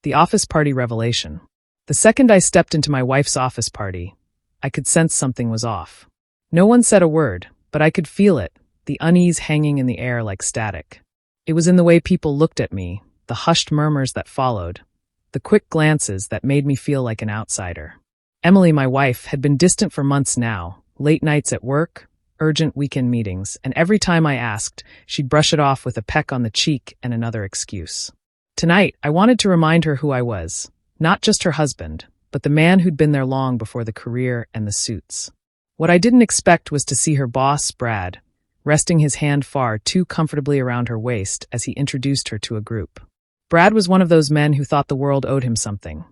The office party revelation. The second I stepped into my wife's office party, I could sense something was off. No one said a word, but I could feel it, the unease hanging in the air like static. It was in the way people looked at me, the hushed murmurs that followed, the quick glances that made me feel like an outsider. Emily, my wife, had been distant for months now, late nights at work, urgent weekend meetings, and every time I asked, she'd brush it off with a peck on the cheek and another excuse. Tonight, I wanted to remind her who I was, not just her husband, but the man who'd been there long before the career and the suits. What I didn't expect was to see her boss, Brad, resting his hand far too comfortably around her waist as he introduced her to a group. Brad was one of those men who thought the world owed him something.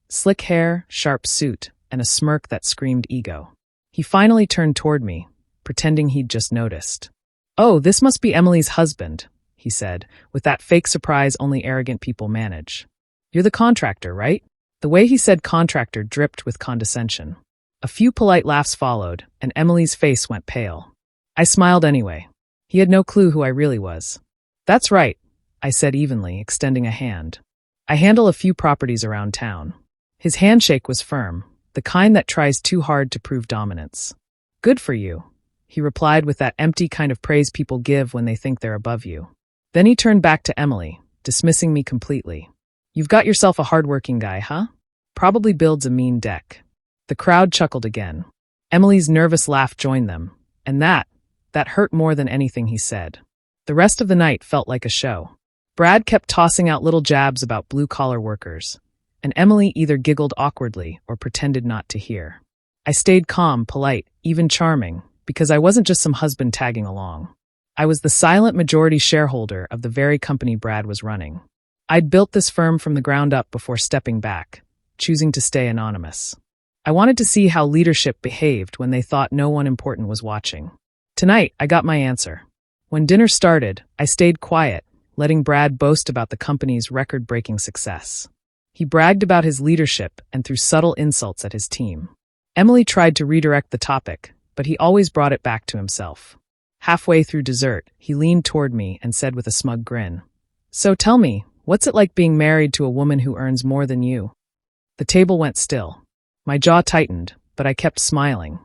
Slick hair, sharp suit, and a smirk that screamed ego. He finally turned toward me, pretending he'd just noticed. "Oh, this must be Emily's husband," he said, with that fake surprise only arrogant people manage. "You're the contractor, right?" The way he said contractor dripped with condescension. A few polite laughs followed, and Emily's face went pale. I smiled anyway. He had no clue who I really was. "That's right," I said evenly, extending a hand. "I handle a few properties around town." His handshake was firm, the kind that tries too hard to prove dominance. "Good for you," he replied with that empty kind of praise people give when they think they're above you. Then he turned back to Emily, dismissing me completely. "You've got yourself a hard-working guy, huh? Probably builds a mean deck." The crowd chuckled again. Emily's nervous laugh joined them, and that hurt more than anything he said. The rest of the night felt like a show. Brad kept tossing out little jabs about blue-collar workers, and Emily either giggled awkwardly or pretended not to hear. I stayed calm, polite, even charming, because I wasn't just some husband tagging along. I was the silent majority shareholder of the very company Brad was running. I'd built this firm from the ground up before stepping back, choosing to stay anonymous. I wanted to see how leadership behaved when they thought no one important was watching. Tonight, I got my answer. When dinner started, I stayed quiet, letting Brad boast about the company's record-breaking success. He bragged about his leadership and threw subtle insults at his team. Emily tried to redirect the topic, but he always brought it back to himself. Halfway through dessert, he leaned toward me and said with a smug grin, "So tell me, what's it like being married to a woman who earns more than you?" The table went still. My jaw tightened, but I kept smiling.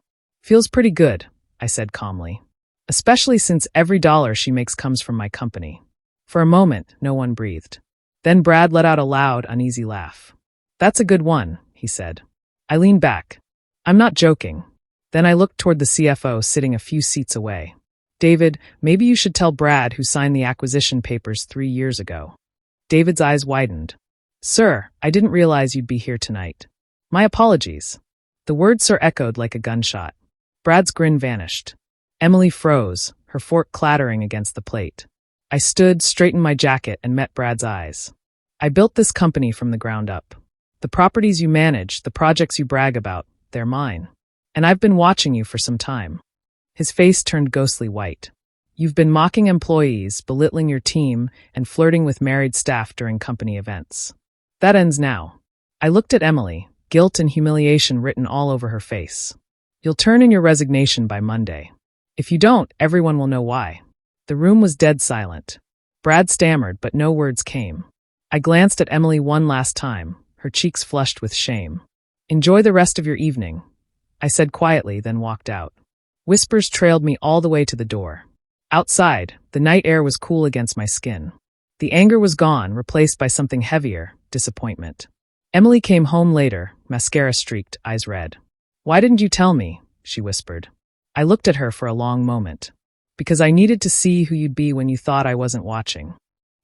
"Feels pretty good," I said calmly. "Especially since every dollar she makes comes from my company." For a moment, no one breathed. Then Brad let out a loud, uneasy laugh. "That's a good one," he said. I leaned back. "I'm not joking." Then I looked toward the CFO sitting a few seats away. "David, maybe you should tell Brad who signed the acquisition papers 3 years ago." David's eyes widened. "Sir, I didn't realize you'd be here tonight." "My apologies." The word "sir" echoed like a gunshot. Brad's grin vanished. Emily froze, her fork clattering against the plate. I stood, straightened my jacket, and met Brad's eyes. "I built this company from the ground up. The properties you manage, the projects you brag about, they're mine. And I've been watching you for some time." His face turned ghostly white. "You've been mocking employees, belittling your team, and flirting with married staff during company events. That ends now." I looked at Emily, guilt and humiliation written all over her face. "You'll turn in your resignation by Monday. If you don't, everyone will know why." The room was dead silent. Brad stammered, but no words came. I glanced at Emily one last time, her cheeks flushed with shame. "Enjoy the rest of your evening," I said quietly, then walked out. Whispers trailed me all the way to the door. Outside, the night air was cool against my skin. The anger was gone, replaced by something heavier, disappointment. Emily came home later, mascara-streaked, eyes red. "Why didn't you tell me?" she whispered. I looked at her for a long moment. "Because I needed to see who you'd be when you thought I wasn't watching."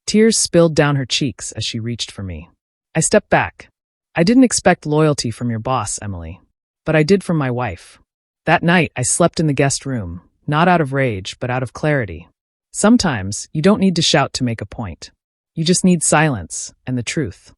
Tears spilled down her cheeks as she reached for me. I stepped back. "I didn't expect loyalty from your boss, Emily. But I did from my wife." That night, I slept in the guest room, not out of rage, but out of clarity. Sometimes, you don't need to shout to make a point. You just need silence and the truth.